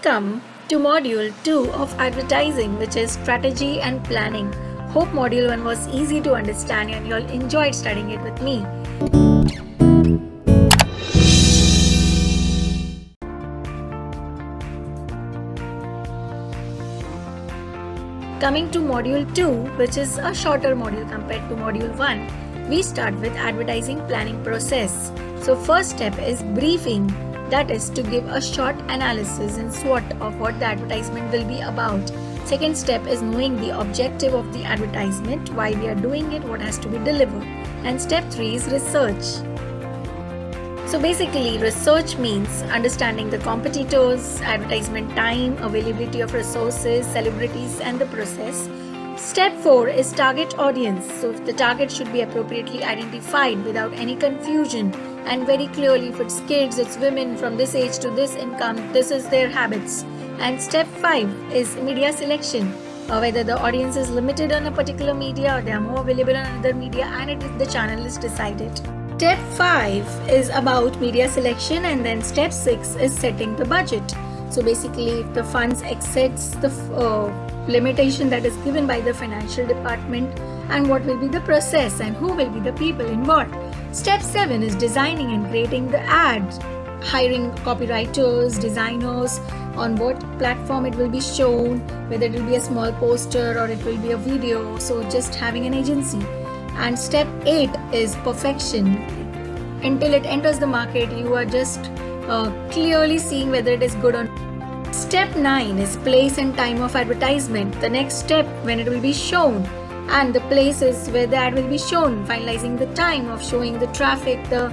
Welcome to Module 2 of Advertising, which is Strategy and Planning. Hope Module 1 was easy to understand and you all enjoyed studying it with me. Coming to Module 2, which is a shorter module compared to Module 1, we start with Advertising Planning process. So first step is briefing. That is to give a short analysis and SWOT of what the advertisement will be about. Second step is knowing the objective of the advertisement, why we are doing it, what has to be delivered. And step 3 is research. So basically, research means understanding the competitors, advertisement time, availability of resources, celebrities, and the process. Step 4 is target audience. So the target should be appropriately identified without any confusion and very clearly if it's kids, it's women from this age to this income, this is their habits. And step 5 is media selection. Whether the audience is limited on a particular media or they are more available on another media and the channel is decided. Step 5 is about media selection and then step 6 is setting the budget. So basically if the funds exceeds the limitation that is given by the financial department and what will be the process and who will be the people involved. Step 7 is designing and creating the ad, hiring copywriters, designers, on what platform it will be shown, whether it will be a small poster or it will be a video, so just having an agency. And step 8 is perfection. Until it enters the market, you are just clearly seeing whether it is good or not. Step 9 is place and time of advertisement. The next step when it will be shown and the places where the ad will be shown, finalizing the time of showing the traffic, the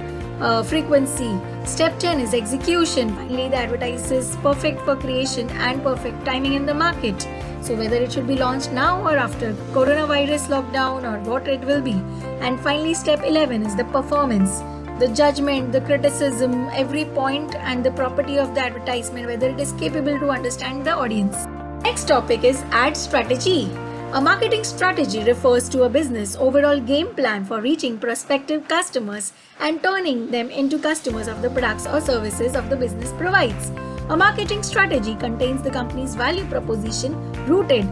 frequency. Step 10 is execution. Finally, the advertise is perfect for creation and perfect timing in the market. So whether it should be launched now or after coronavirus lockdown or what it will be. And finally, step 11 is the performance. The judgment, the criticism, every point and the property of the advertisement, whether it is capable to understand the audience. Next topic is ad strategy. A marketing strategy refers to a business overall game plan for reaching prospective customers and turning them into customers of the products or services of the business provides. A marketing strategy contains the company's value proposition rooted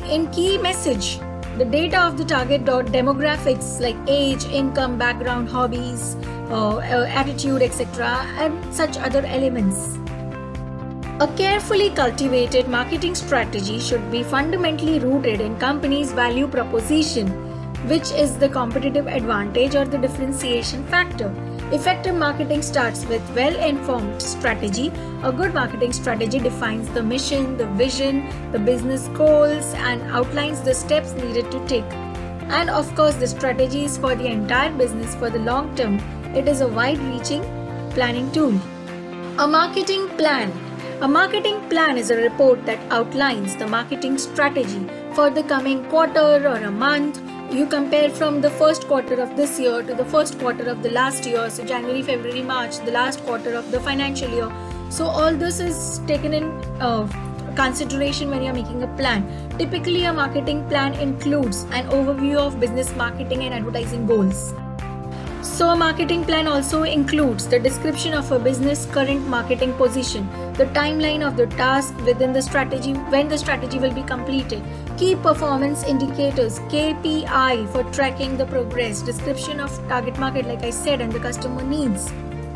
in key message, the data of the target demographics like age, income, background, hobbies, attitude, etc. and such other elements. A carefully cultivated marketing strategy should be fundamentally rooted in company's value proposition, which is the competitive advantage or the differentiation factor. Effective marketing starts with well-informed strategy. A good marketing strategy defines the mission, the vision, the business goals, and outlines the steps needed to take. And of course, the strategy is for the entire business for the long term. It is a wide-reaching planning tool. A marketing plan. A marketing plan is a report that outlines the marketing strategy for the coming quarter or a month. You compare from the first quarter of this year to the first quarter of the last year, so January, February, March, the last quarter of the financial year. So all this is taken in consideration when you are making a plan. Typically, a marketing plan includes an overview of business marketing and advertising goals. So a marketing plan also includes the description of a business current marketing position, the timeline of the task within the strategy, when the strategy will be completed, key performance indicators, KPI for tracking the progress, description of target market like I said and the customer needs.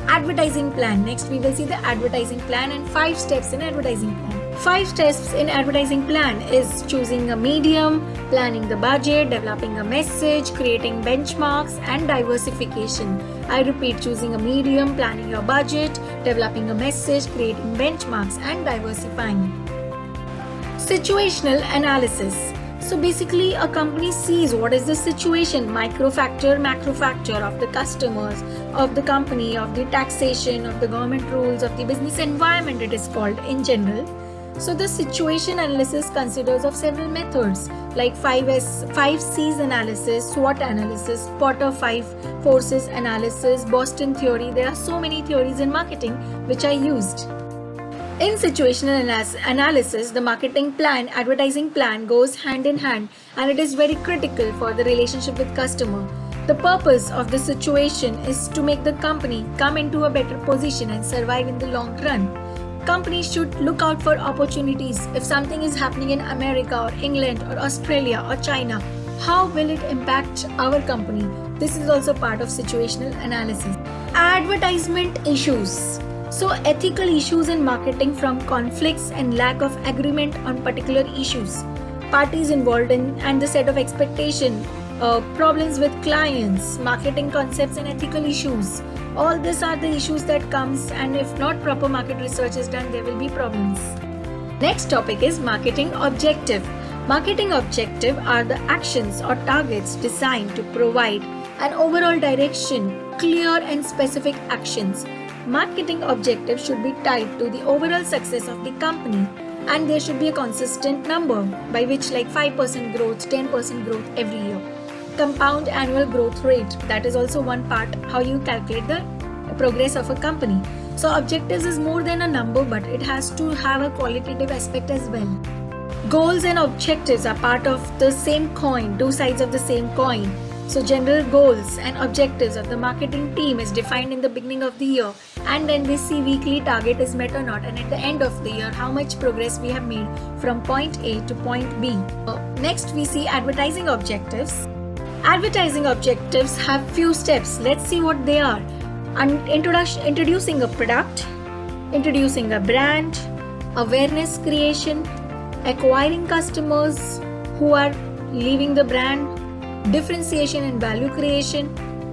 Advertising plan. Next we will see the advertising plan and 5 steps in advertising plan. 5 steps in advertising plan is choosing a medium, planning the budget, developing a message, creating benchmarks and diversification. I repeat, choosing a medium, planning your budget, developing a message, creating benchmarks and diversifying. Situational analysis. So basically a company sees what is the situation, micro factor, macro factor of the customers, of the company, of the taxation, of the government rules, of the business environment it is called in general. So the situation analysis considers of several methods like 5Cs analysis, SWOT analysis, Porter 5 forces analysis, Boston theory. There are so many theories in marketing which are used. In situational analysis, the marketing plan, advertising plan goes hand in hand and it is very critical for the relationship with customer. The purpose of the situation is to make the company come into a better position and survive in the long run. Companies should look out for opportunities. If something is happening in America or England or Australia or China, how will it impact our company? This is also part of situational analysis. Advertisement issues. So, ethical issues in marketing, from conflicts and lack of agreement on particular issues, parties involved in and the set of expectation, problems with clients, marketing concepts and ethical issues. All these are the issues that comes, and if not proper market research is done, there will be problems. Next topic is marketing objective. Marketing objective are the actions or targets designed to provide an overall direction, clear and specific actions. Marketing objectives should be tied to the overall success of the company, and there should be a consistent number by which, like 5% growth, 10% growth every year. Compound annual growth rate, that is also one part how you calculate the progress of a company. So objectives is more than a number, but it has to have a qualitative aspect as well. Goals and objectives are part of the same coin, two sides of the same coin. So general goals and objectives of the marketing team is defined in the beginning of the year, and then they see weekly target is met or not, and at the end of the year how much progress we have made from point A to point B. Next we see advertising objectives. Advertising objectives have few steps. Let's see what they are. Introducing a product, introducing a brand, awareness creation, acquiring customers who are leaving the brand, differentiation and value creation,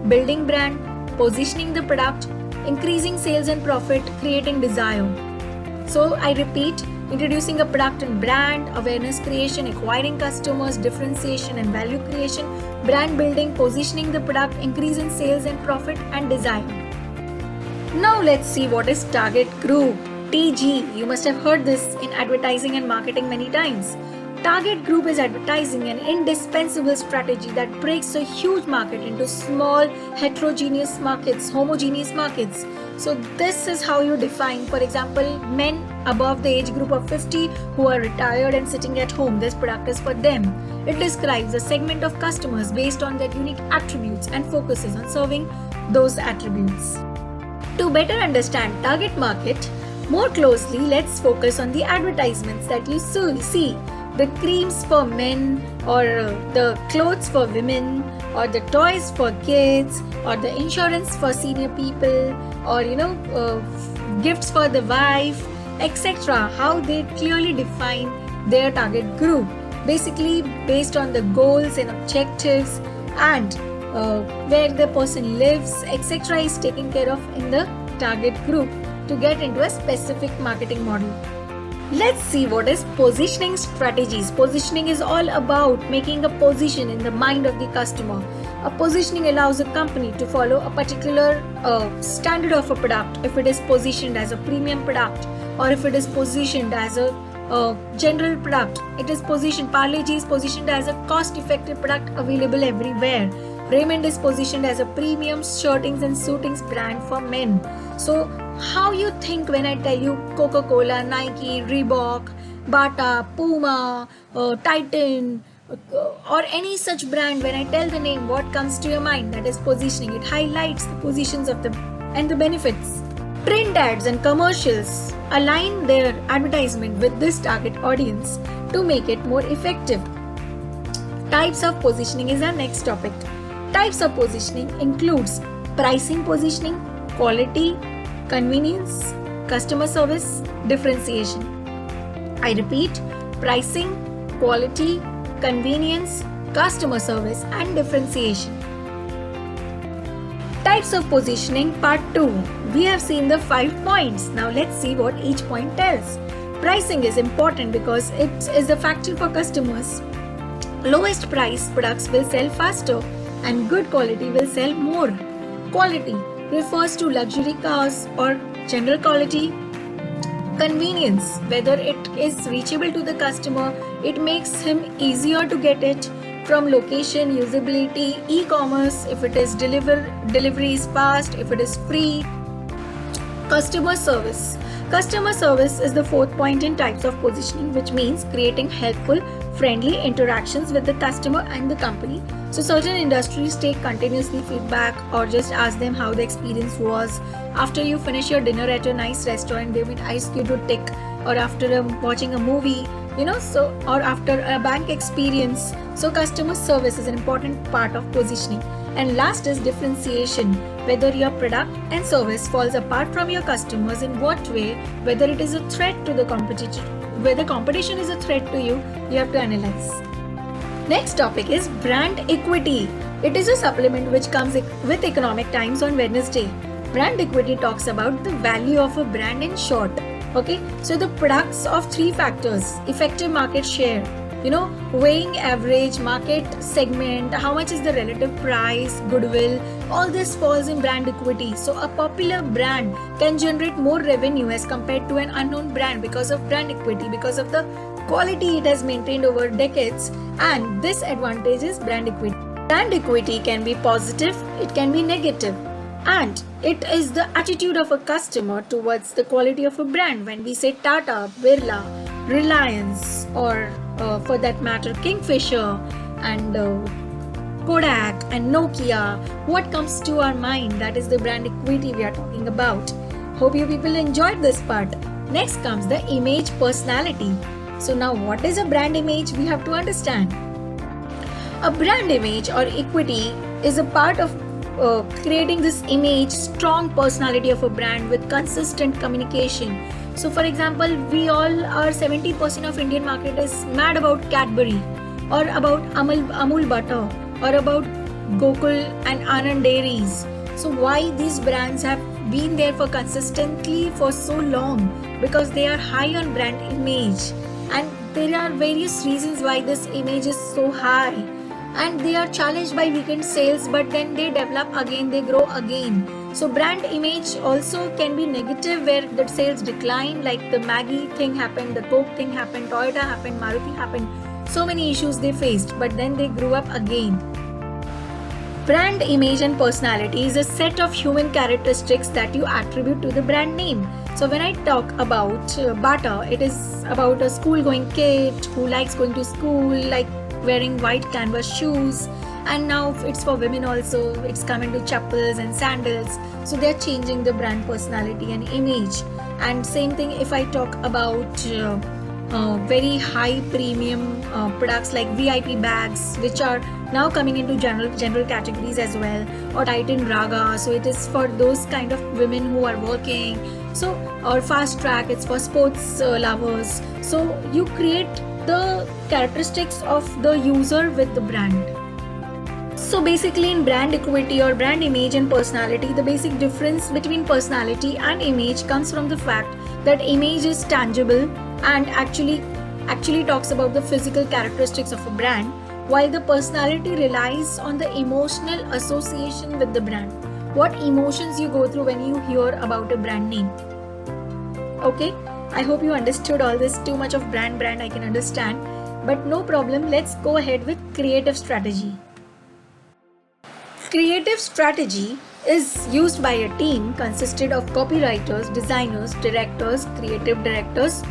building brand, positioning the product, increasing sales and profit, creating desire. So I repeat, introducing a product and brand, awareness creation, acquiring customers, differentiation and value creation, brand building, positioning the product, increase in sales and profit, and desire. Now let's see what is target group, TG. You must have heard this in advertising and marketing many times. Target group is advertising an indispensable strategy that breaks a huge market into small, heterogeneous markets, homogeneous markets. So this is how you define, for example, men above the age group of 50 who are retired and sitting at home. This product is for them. It describes a segment of customers based on their unique attributes and focuses on serving those attributes. To better understand target market more closely, let's focus on the advertisements that you see. The creams for men, or the clothes for women, or the toys for kids, or the insurance for senior people, or gifts for the wife, etc. How they clearly define their target group, basically based on the goals and objectives, and where the person lives, etc. is taken care of in the target group to get into a specific marketing model. Let's see what is positioning strategies. Positioning is all about making a position in the mind of the customer. A positioning allows a company to follow a particular standard of a product. If it is positioned as a premium product, or if it is positioned as a general product, it is positioned. Parle-G is positioned as a cost-effective product available everywhere. Raymond is positioned as a premium shirtings and suitings brand for men. So how you think when I tell you Coca-Cola, Nike, Reebok, Bata, Puma, Titan, or any such brand, when I tell the name, what comes to your mind? That is positioning. It highlights the positions of them and the benefits. Print ads and commercials align their advertisement with this target audience to make it more effective. Types of positioning is our next topic. Types of positioning includes pricing positioning, quality, convenience, customer service, differentiation. I repeat, pricing, quality, convenience, customer service, and differentiation. Types of positioning part 2. We have seen the 5 points. Now let's see what each point tells. Pricing is important because it is a factor for customers. Lowest price products will sell faster and good quality will sell more. Quality refers to luxury cars or general quality. Convenience, whether it is reachable to the customer, it makes him easier to get it from location, usability, e-commerce, if it is delivery is fast, if it is free. Customer service. Customer service is the 4th point in types of positioning, which means creating helpful, friendly interactions with the customer and the company. So certain industries take continuously feedback or just ask them how the experience was. After you finish your dinner at a nice restaurant, they will ask you to tick, or after watching a movie, or after a bank experience. So customer service is an important part of positioning. And last is differentiation, whether your product and service falls apart from your customers, in what way, whether it is a threat to the competition, whether competition is a threat to you have to analyze. Next topic is brand equity. It is a supplement which comes with Economic Times on Wednesday. Brand equity talks about the value of a brand in short. Okay, so the products of three factors: effective market share, weighing average market segment, how much is the relative price, goodwill, all this falls in brand equity. So a popular brand can generate more revenue as compared to an unknown brand because of brand equity, because of the quality it has maintained over decades, and this advantage is brand equity. Brand equity can be positive, it can be negative, and it is the attitude of a customer towards the quality of a brand. When we say Tata, Birla, Reliance, or for that matter Kingfisher and Kodak and Nokia, what comes to our mind? That is the brand equity we are talking about. Hope you people enjoyed this part. Next comes the image personality. So now what is a brand image? We have to understand. A brand image or equity is a part of creating this image, strong personality of a brand with consistent communication. So for example, we all are 70% of Indian market is mad about Cadbury, or about Amul butter, or about Gokul and Anand dairies. So why these brands have been there for consistently for so long? Because they are high on brand image, and there are various reasons why this image is so high, and they are challenged by weekend sales, but then they develop again, they grow again. So brand image also can be negative, where the sales decline, like the Maggi thing happened, the Coke thing happened, Toyota happened, Maruti happened. So many issues they faced, but then they grew up again. Brand image and personality is a set of human characteristics that you attribute to the brand name. So when I talk about Bata, it is about a school-going kid who likes going to school, like wearing white canvas shoes, and now it's for women also. It's coming to chappals and sandals. So they're changing the brand personality and image. And same thing if I talk about very high premium products like VIP bags, which are now coming into general categories as well, or Titan Raga. So it is for those kind of women who are working. So, or Fast Track, it's for sports lovers. So you create the characteristics of the user with the brand. So basically in brand equity or brand image and personality, the basic difference between personality and image comes from the fact that image is tangible and actually talks about the physical characteristics of a brand, while the personality relies on the emotional association with the brand. What emotions you go through when you hear about a brand name. Okay, I hope you understood all this. Too much of brand I can understand, but no problem. Let's go ahead with creative strategy. Creative strategy is used by a team consisted of copywriters, designers, directors, creative directors,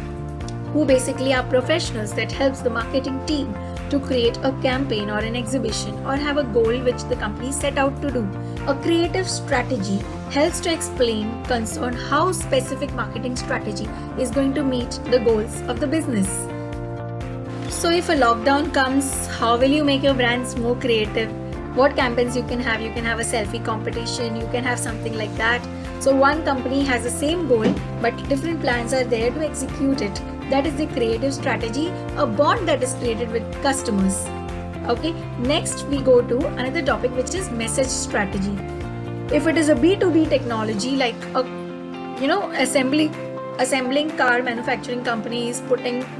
who basically are professionals that helps the marketing team to create a campaign or an exhibition or have a goal which the company set out to do. A creative strategy helps to explain, concern how specific marketing strategy is going to meet the goals of the business. So if a lockdown comes, how will you make your brands more creative? What campaigns you can have a selfie competition, you can have something like that. So one company has the same goal, but different plans are there to execute it. That is the creative strategy, a bond that is created with customers. Okay, next we go to another topic, which is message strategy. If it is a B2B technology, like assembling car manufacturing companies,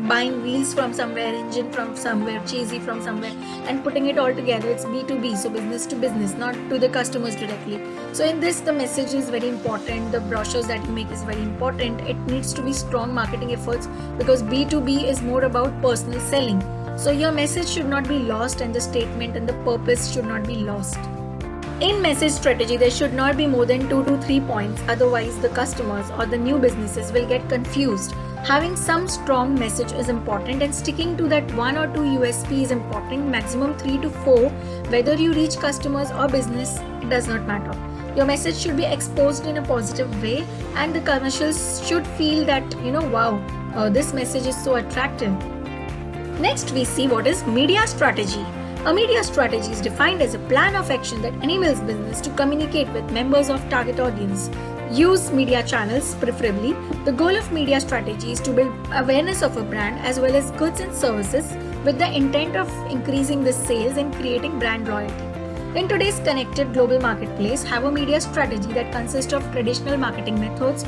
buying wheels from somewhere, engine from somewhere, chassis from somewhere, and putting it all together, it's B2B, so business to business, not to the customers directly. So in this, the message is very important, the brochures that you make is very important. It needs to be strong marketing efforts, because B2B is more about personal selling. So your message should not be lost, and the statement and the purpose should not be lost. In message strategy, there should not be more than 2 to 3 points, otherwise the customers or the new businesses will get confused. Having some strong message is important, and sticking to that one or two USP is important. Maximum 3 to 4. Whether you reach customers or business, it does not matter. Your message should be exposed in a positive way, and the commercials should feel that, wow, this message is so attractive. Next, we see what is media strategy. A media strategy is defined as a plan of action that enables business to communicate with members of target audience. Use media channels preferably. The goal of media strategy is to build awareness of a brand as well as goods and services with the intent of increasing the sales and creating brand loyalty. In today's connected global marketplace, have a media strategy that consists of traditional marketing methods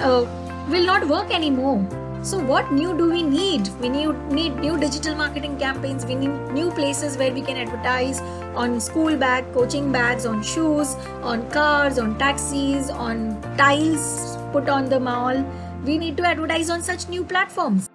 will not work anymore. So what new do we need? We need new digital marketing campaigns. We need new places where we can advertise on school bag, coaching bags, on shoes, on cars, on taxis, on tiles put on the mall. We need to advertise on such new platforms.